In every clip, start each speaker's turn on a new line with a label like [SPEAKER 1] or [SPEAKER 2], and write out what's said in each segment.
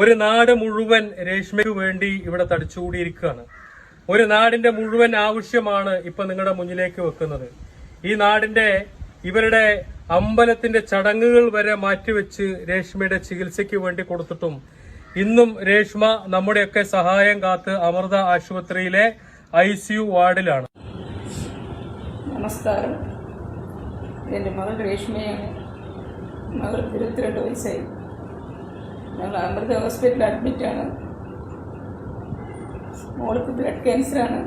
[SPEAKER 1] ഒരു നാട് മുഴുവൻ രേഷ്മയ്ക്ക് വേണ്ടി ഇവിടെ തടിച്ചുകൂടിയിരിക്കുകയാണ്. ഒരു നാടിന്റെ മുഴുവൻ ആവശ്യമാണ് ഇപ്പൊ നിങ്ങളുടെ മുന്നിലേക്ക് വെക്കുന്നത്. ഈ നാടിന്റെ ഇവരുടെ അമ്പലത്തിന്റെ ചടങ്ങുകൾ വരെ മാറ്റിവെച്ച് രേഷ്മയുടെ ചികിത്സയ്ക്ക് വേണ്ടി കൊടുത്തിട്ടും ഇന്നും രേഷ്മ നമ്മുടെയൊക്കെ സഹായം കാത്ത് അമൃത ആശുപത്രിയിലെ ICU വാർഡിലാണ്.
[SPEAKER 2] നമസ്കാരം. എൻ്റെ മകൾ രേഷ്മയാണ്. മകൾക്ക് 22 വയസ്സായി. ഞങ്ങൾ അമൃത ഹോസ്പിറ്റലിൽ അഡ്മിറ്റാണ്. മോൾക്ക് ബ്ലഡ് ക്യാൻസറാണ്.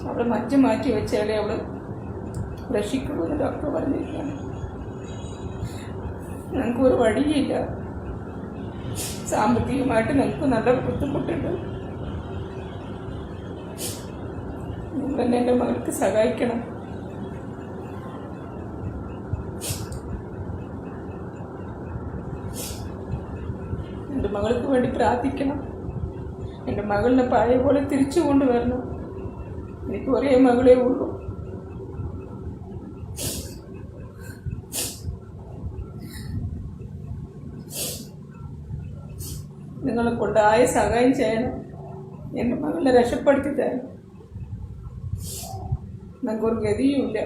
[SPEAKER 2] അവൾ മാറ്റി വെച്ചാലേ അവൾ രക്ഷിക്കുള്ളൂ എന്ന് ഡോക്ടർ പറഞ്ഞിരിക്കുകയാണ്. ഞങ്ങൾക്കൊരു വഴിയില്ല. സാമ്പത്തികമായിട്ട് ഞങ്ങൾക്ക് നല്ല ബുദ്ധിമുട്ടുണ്ട്. നിങ്ങൾ തന്നെ എൻ്റെ മകൾക്ക് സഹായിക്കണം. എൻ്റെ മകൾക്ക് വേണ്ടി പ്രാർത്ഥിക്കണം. എൻ്റെ മകളിനെ പഴയ പോലെ തിരിച്ചു കൊണ്ടുവരണം. എനിക്ക് ഒരേ മകളേ ഉള്ളൂ. നിങ്ങളെ കൊണ്ടായ സഹായം ചെയ്യണം. എൻ്റെ മകളെ രക്ഷപ്പെടുത്തി തരണം. ഞങ്ങൾക്കൊരു ഗതിയുമില്ല.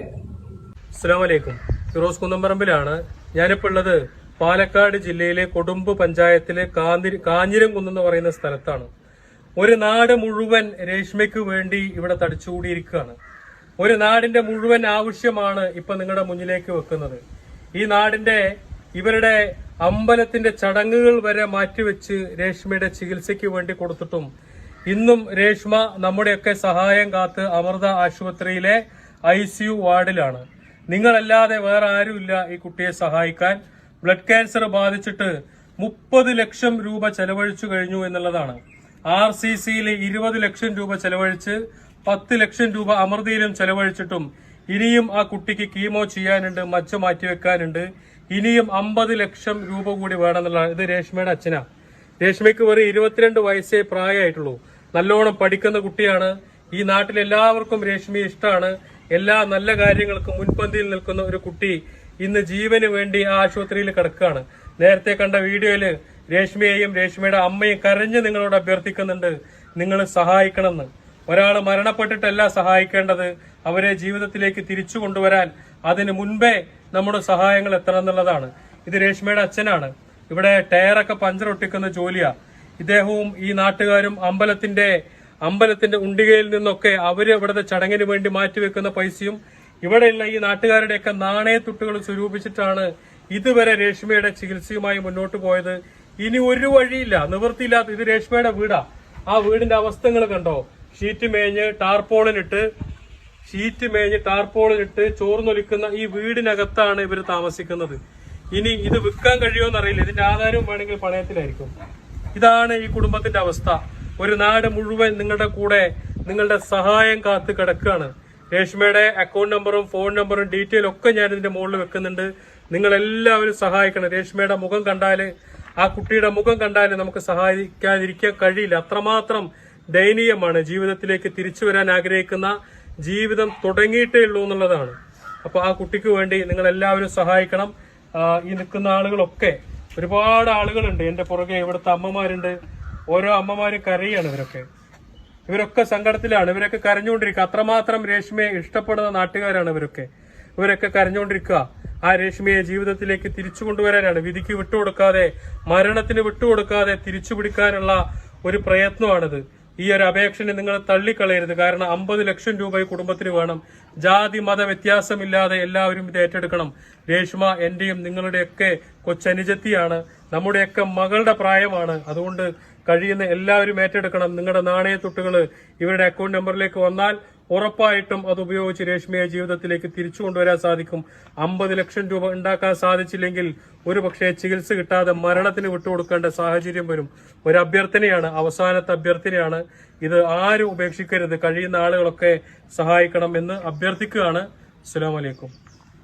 [SPEAKER 1] അസ്സലാമു അലൈക്കും. ഫിറോസ് കുന്നംപറമ്പിലാണ്. ഞാനിപ്പോൾ ഉള്ളത് പാലക്കാട് ജില്ലയിലെ കൊടുമ്പ് പഞ്ചായത്തിലെ കാഞ്ഞിരംകുന്ന് എന്ന് പറയുന്ന സ്ഥലത്താണ്. ഒരു നാട് മുഴുവൻ രേഷ്മയ്ക്ക് വേണ്ടി ഇവിടെ തടിച്ചുകൂടിയിരിക്കുകയാണ്. ഒരു നാടിന്റെ മുഴുവൻ ആവശ്യമാണ് ഇപ്പൊ നിങ്ങളുടെ മുന്നിലേക്ക് വെക്കുന്നത്. ഈ നാടിന്റെ ഇവരുടെ അമ്പലത്തിന്റെ ചടങ്ങുകൾ വരെ മാറ്റിവെച്ച് രേഷ്മയുടെ ചികിത്സയ്ക്ക് വേണ്ടി കൊടുത്തിട്ടും ഇന്നും രേഷ്മ നമ്മുടെയൊക്കെ സഹായം കാത്ത് അമൃത ആശുപത്രിയിലെ ICU വാർഡിലാണ്. നിങ്ങളല്ലാതെ വേറെ ആരുമില്ല ഈ കുട്ടിയെ സഹായിക്കാൻ. ബ്ലഡ് ക്യാൻസർ ബാധിച്ചിട്ട് 30 ലക്ഷം രൂപ ചെലവഴിച്ചു കഴിഞ്ഞു എന്നുള്ളതാണ്. RCCയിൽ 20 ലക്ഷം രൂപ ചെലവഴിച്ച് 10 ലക്ഷം രൂപ അമൃതയിലും ചെലവഴിച്ചിട്ടും ഇനിയും ആ കുട്ടിക്ക് കീമോ ചെയ്യാനുണ്ട്, മജ്ജ മാറ്റിവെക്കാനുണ്ട്. ഇനിയും 50 ലക്ഷം രൂപ കൂടി വേണമെന്നുള്ളതാണ്. ഇത് രേഷ്മയുടെ അച്ഛനാ. രേഷ്മയ്ക്ക് വെറും 22 വയസ്സേ പ്രായമായിട്ടുള്ളൂ. നല്ലോണം പഠിക്കുന്ന കുട്ടിയാണ്. ഈ നാട്ടിൽ എല്ലാവർക്കും രേഷ്മയെ ഇഷ്ടമാണ്. എല്ലാ നല്ല കാര്യങ്ങൾക്കും മുൻപന്തിയിൽ നിൽക്കുന്ന ഒരു കുട്ടി ഇന്ന് ജീവന് വേണ്ടി ആ ആശുപത്രിയിൽ കിടക്കുകയാണ്. നേരത്തെ കണ്ട വീഡിയോയില് രേഷ്മയെയും രേഷ്മയുടെ അമ്മയും കരഞ്ഞ് നിങ്ങളോട് അഭ്യർത്ഥിക്കുന്നുണ്ട്, നിങ്ങൾ സഹായിക്കണമെന്ന്. ഒരാൾ മരണപ്പെട്ടിട്ടല്ല സഹായിക്കേണ്ടത്, അവരെ ജീവിതത്തിലേക്ക് തിരിച്ചു കൊണ്ടുവരാൻ അതിന് മുൻപേ നമ്മുടെ സഹായങ്ങൾ എത്തണം എന്നുള്ളതാണ്. ഇത് രേഷ്മയുടെ അച്ഛനാണ്. ഇവിടെ ടയറൊക്കെ പഞ്ചർ ഒട്ടിക്കുന്ന ജോലിയാ. ഇദ്ദേഹവും ഈ നാട്ടുകാരും അമ്പലത്തിന്റെ ഉണ്ടികയിൽ നിന്നൊക്കെ അവര് ഇവിടുത്തെ ചടങ്ങിന് വേണ്ടി മാറ്റിവെക്കുന്ന പൈസയും ഇവിടെയുള്ള ഈ നാട്ടുകാരുടെയൊക്കെ നാണയത്തുട്ടുകൾ സ്വരൂപിച്ചിട്ടാണ് ഇതുവരെ രേഷ്മയുടെ ചികിത്സയുമായി മുന്നോട്ട് പോയത്. ഇനി ഒരു വഴിയില്ല, നിവൃത്തിയില്ലാത്ത. ഇത് രേഷ്മയുടെ വീടാ. ആ വീടിന്റെ അവസ്ഥകൾ കണ്ടോ? ഷീറ്റ് മേഞ്ഞ് ടാർപോളിനിട്ട് ചോർന്നൊലിക്കുന്ന ഈ വീടിനകത്താണ് ഇവർ താമസിക്കുന്നത്. ഇനി ഇത് വിൽക്കാൻ കഴിയുമോന്നറിയില്ല. ഇതിന്റെ ആധാരവും വേണമെങ്കിൽ പണയത്തിലായിരിക്കും. ഇതാണ് ഈ കുടുംബത്തിന്റെ അവസ്ഥ. ഒരു നാട് മുഴുവൻ നിങ്ങളുടെ കൂടെ നിങ്ങളുടെ സഹായം കാത്ത് കിടക്കുകയാണ്. രേഷ്മയുടെ അക്കൗണ്ട് നമ്പറും ഫോൺ നമ്പറും ഡീറ്റെയിൽ ഒക്കെ ഞാൻ ഇതിന്റെ മുകളിൽ വെക്കുന്നുണ്ട്. നിങ്ങൾ എല്ലാവരും സഹായിക്കണം. രേഷ്മയുടെ മുഖം കണ്ടാല്, ആ കുട്ടിയുടെ മുഖം കണ്ടാല് നമുക്ക് സഹായിക്കാതിരിക്കാൻ കഴിയില്ല. അത്രമാത്രം ദയനീയമാണ്. ജീവിതത്തിലേക്ക് തിരിച്ചു വരാൻ ആഗ്രഹിക്കുന്ന, ജീവിതം തുടങ്ങിയിട്ടേ ഉള്ളൂ എന്നുള്ളതാണ്. അപ്പൊ ആ കുട്ടിക്ക് വേണ്ടി നിങ്ങൾ എല്ലാവരും സഹായിക്കണം. ഈ നിൽക്കുന്ന ആളുകളൊക്കെ ഒരുപാട് ആളുകളുണ്ട്. എന്റെ പുറകെ ഇവിടുത്തെ അമ്മമാരുണ്ട്. ഓരോ അമ്മമാരും കരയാണ്. ഇവരൊക്കെ സങ്കടത്തിലാണ്. ഇവരൊക്കെ കരഞ്ഞുകൊണ്ടിരിക്കുക. അത്രമാത്രം രേഷ്മയെ ഇഷ്ടപ്പെടുന്ന നാട്ടുകാരാണ് ഇവരൊക്കെ കരഞ്ഞുകൊണ്ടിരിക്കുക. ആ രേഷ്മയെ ജീവിതത്തിലേക്ക് തിരിച്ചു കൊണ്ടുവരാനാണ്. വിധിക്ക് വിട്ടുകൊടുക്കാതെ, മരണത്തിന് വിട്ടുകൊടുക്കാതെ തിരിച്ചു പിടിക്കാനുള്ള ഒരു പ്രയത്നമാണിത്. ഈ ഒരു അപേക്ഷനെ നിങ്ങൾ തള്ളിക്കളയരുത്. കാരണം 50 ലക്ഷം രൂപ ഈ കുടുംബത്തിന് വേണം. ജാതി മത വ്യത്യാസമില്ലാതെ എല്ലാവരും ഇത് ഏറ്റെടുക്കണം. രേഷ്മ എന്റെയും നിങ്ങളുടെയൊക്കെ കൊച്ചനുജത്തിയാണ്. നമ്മുടെയൊക്കെ മകളുടെ പ്രായമാണ്. അതുകൊണ്ട് കഴിയുന്ന എല്ലാവരും ഏറ്റെടുക്കണം. നിങ്ങളുടെ നാണയത്തുട്ടുകൾ ഇവരുടെ അക്കൗണ്ട് നമ്പറിലേക്ക് വന്നാൽ ഉറപ്പായിട്ടും അത് ഉപയോഗിച്ച് രേഷ്മയെ ജീവിതത്തിലേക്ക് തിരിച്ചു കൊണ്ടുവരാൻ സാധിക്കും. 50 ലക്ഷം രൂപ ഉണ്ടാക്കാൻ സാധിച്ചില്ലെങ്കിൽ ഒരു പക്ഷേ ചികിത്സ കിട്ടാതെ മരണത്തിന് വിട്ടുകൊടുക്കേണ്ട സാഹചര്യം വരും. ഒരു അഭ്യർത്ഥനയാണ്, അവസാനത്തെ അഭ്യർത്ഥനയാണ് ഇത്. ആരും ഉപേക്ഷിക്കരുത്. കഴിയുന്ന ആളുകളൊക്കെ സഹായിക്കണം എന്ന് അഭ്യർത്ഥിക്കുകയാണ്. അസ്സലാമു അലൈക്കും.